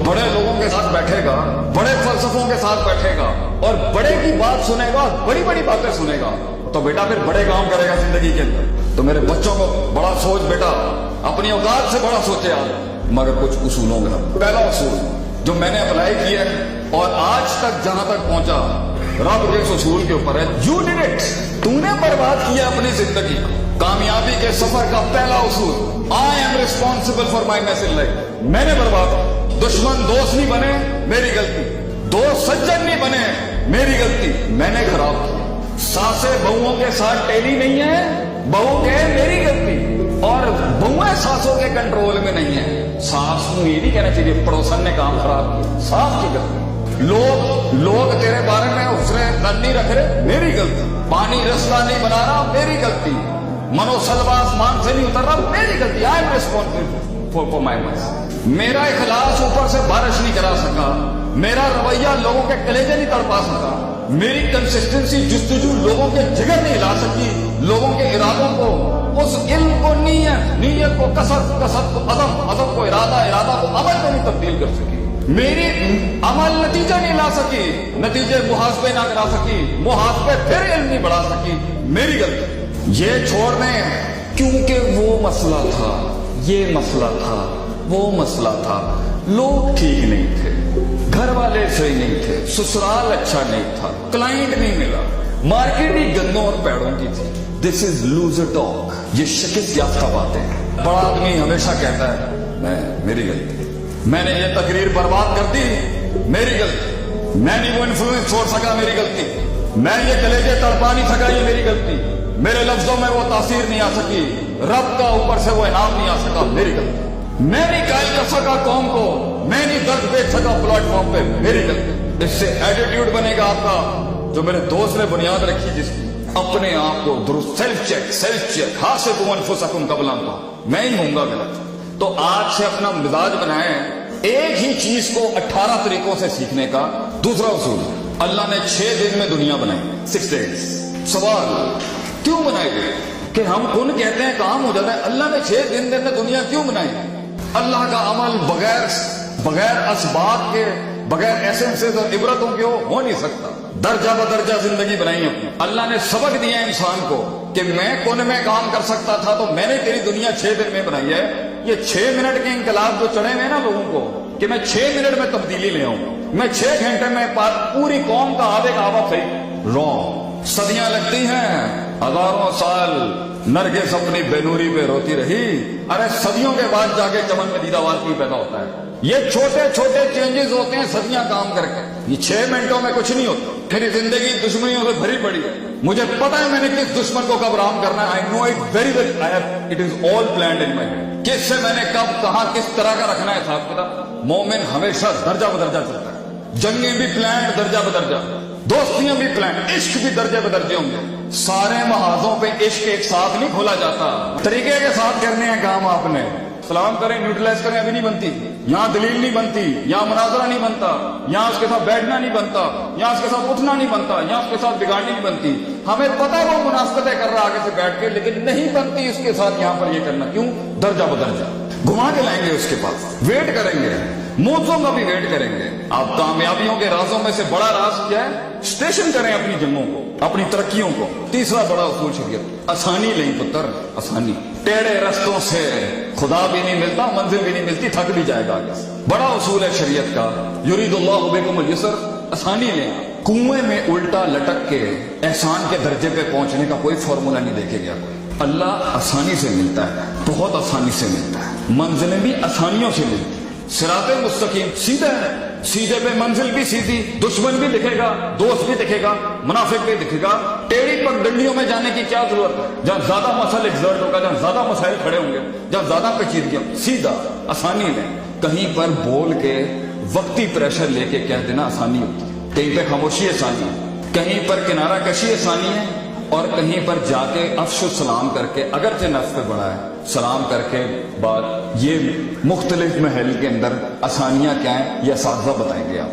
बड़े लोगों के साथ बैठेगा, बड़े फलसफों के साथ बैठेगा और बड़े की बात सुनेगा, बड़ी बड़ी बातें सुनेगा, तो बेटा फिर बड़े काम करेगा जिंदगी के अंदर। तो मेरे बच्चों को बड़ा सोच बेटा, अपनी औकात से बड़ा सोचे आप, मगर कुछ उसूलों का। पहला उसूल जो मैंने अप्लाई किया और आज तक जहां तक पहुंचा, रब के उसूल के ऊपर है, यू डिड इट, तूने बर्बाद किया अपनी जिंदगी। कामयाबी के सफर का पहला उसूल, I am responsible for my mess in life. मैंने बर्बाद किया। दुश्मन दोस्त नहीं बने, मेरी गलती। दोस्त सज्जन नहीं बने, मेरी गलती, मैंने खराब किया। सासें बहुओं के साथ टेली नहीं है, बहू के मेरी गलती। और बहुएं सासों के कंट्रोल में नहीं है। सास को ये नहीं कहना चाहिए पड़ोसन ने काम खराब किया, सास की गलती। लोग तेरे बारे में उसने नहीं रख रहे, मेरी गलती। पानी रास्ता नहीं बना रहा, मेरी गलती। मनोसलवा आसमान से नहीं उतर रहा, मेरी गलती। I am responsible for my mess. मेरा इखलास ऊपर से बारिश नहीं करा सका, मेरा रवैया लोगों के कलेजे नहीं तड़पा सका, मेरी कंसिस्टेंसी जुस्तजू लोगों के जिगर नहीं ला सकी, लोगों के इरादों को, उस इल्म को नीयत को कसद को अज़म को इरादा को अमल में नहीं तब्दील कर सकी। मेरी अमल नतीजा नहीं ला सकी, नतीजे मुहासबे ना करा सकी, मुहासबे फिर इल्म नहीं बढ़ा सकी, मेरी गलती। ये छोड़ दें क्योंकि वो मसला था, ये मसला था, वो मसला था, लोग ठीक नहीं थे, घर वाले सही नहीं थे, ससुराल अच्छा नहीं था, क्लाइंट नहीं मिला, मार्केट ही गंदों और पैड़ों की थी। दिस इज लूजर टॉक, ये शिकस्त याफ्ता बातें हैं। बड़ा आदमी हमेशा कहता है मेरी गलती, मैंने ये तकरीर बर्बाद कर दी, मेरी गलती, मैं नहीं वो इन्फ्लुएंस छोड़ सका, मेरी गलती, मैं ये कलेजे तड़पा नहीं सका, ये मेरी गलती, मेरे लफ्जों में वो तासीर नहीं आ सकी, रब का ऊपर से वो इनाम नहीं आ सका, मेरी गलती, मैं नहीं कायल कर सका कौम को, मैं नहीं दर्द बेच सका प्लेटफॉर्म पे, मेरी गलती। इससे एटीट्यूड बनेगा आपका, जो मेरे दोस्त ने बुनियाद रखी जिसकी, अपने आप को दुरुस्त, सेल्फ चेक, हासिबू अनफुसकुम क़ब्ल अन तुहसाबू, मैं ही होऊंगा गलत। तो आज से अपना मिजाज बनाएं, एक ही चीज को 18 तरीकों से सीखने का। दूसरा उसूल, अल्लाह ने 6 दिन में दुनिया बनाई, 6 days। सवाल क्यों बनाई गई कि हम कौन कहते हैं काम हो जाता है, अल्लाह ने 6 दिन में दुनिया क्यों बनाई? अल्लाह का अमल बगैर असबाब के, बगैर एसेंसेस और इबरतों के हो नहीं सकता। दर्जा बदर्जा जिंदगी बनाई अपनी। अल्लाह ने सबक दिया इंसान को कि मैं कोने में काम कर सकता था, तो मैंने तेरी दुनिया 6 दिन में बनाई है। ये 6 मिनट के इंकलाब जो चढ़े हुए ना लोगों को कि मैं 6 मिनट में तब्दीली ले आऊं, मैं 6 घंटे में पूरी कौम का आबे का आवा सही, रॉन्ग। सदियां लगती हैं, हजारों साल नरगिस अपनी बेनूरी पे रोती रही, अरे सदियों के बाद जाके चमन में दीदावार की पैदा होता है। ये छोटे छोटे चेंजेस होते हैं सदियां काम करके, ये 6 मिनटों में कुछ नहीं होता। मेरी जिंदगी दुश्मनियों से भरी पड़ी है, मुझे पता है मैंने किस दुश्मन को कब राम करना है। I know it very well, it is all planned in my head. किससे मैंने कब कहां किस तरह का रखना है साहब किताब। मोमिन हमेशा दर्जा बदर्जा चलता है, जंगें भी प्लान दर्जा बदर्जा, दोस्तियां भी प्लान, इश्क भी दर्जे बदर्जे होंगे। सारे महाजों पे इश्क एक साथ नहीं खोला जाता, तरीके के साथ करने हैं काम आपने। सलाम करें, न्यूट्रलाइज करें, अभी नहीं बनती, यहाँ दलील नहीं बनती, यहाँ मुनाजरा नहीं बनता, यहाँ उसके साथ बैठना नहीं बनता, यहाँ उसके साथ उठना नहीं बनता, यहाँ उसके साथ बिगाड़नी नहीं बनती। हमें पता है वो मुनासबतें कर रहा आगे से बैठ के, लेकिन नहीं बनती उसके साथ यहाँ पर ये करना। क्यों? दर्जा बदर्जा घुमा के लाएंगे उसके पास, वेट करेंगे, मौतों का भी वेट करेंगे। आप कामयाबियों के राजों में से बड़ा राज क्या है? स्टेशन करें अपनी जंगों को, अपनी तरक्कियों को। तीसरा बड़ा उसूल शरीयत, आसानी नहीं पुत्र, आसानी। टेढ़े रस्तों से खुदा भी नहीं मिलता, मंजिल भी नहीं मिलती, थक भी जाएगा आगे। बड़ा उसूल है शरीयत का, युरीदुल्लाहु बिकुमुल युस्र, आसानी लें। कुएं में उल्टा लटक के एहसान के दर्जे पे पहुंचने का कोई फॉर्मूला नहीं देखे गया कोई। अल्लाह आसानी से मिलता है, बहुत आसानी से मिलता है, मंजिलें भी आसानियों से मिलती है। सिराते मुस्तकीम सीधा है, सीधे पे मंजिल भी सीधी, दुश्मन भी दिखेगा, दोस्त भी दिखेगा, मुनाफिक भी दिखेगा। टेढ़ी पगडंडियों में जाने की क्या जरूरत है? जहां ज्यादा मसल एक्सर्ट होगा, जहां ज्यादा मसाइल खड़े होंगे, जहां ज्यादा पेचीदगियां, सीधा आसानी लें। कहीं पर बोल के वक्ती प्रेशर लेके कह देना आसानी होती है, कहीं पे खामोशी आसानी है, कहीं पर किनारा कशी आसानी है, और कहीं पर जाके अफशु सलाम करके, अगरचे नफ्स पे बड़ा है, सलाम करके बाद ये मुख्तलिफ महल के अंदर आसानियां क्या है, ये असातिज़ा बताएंगे आप।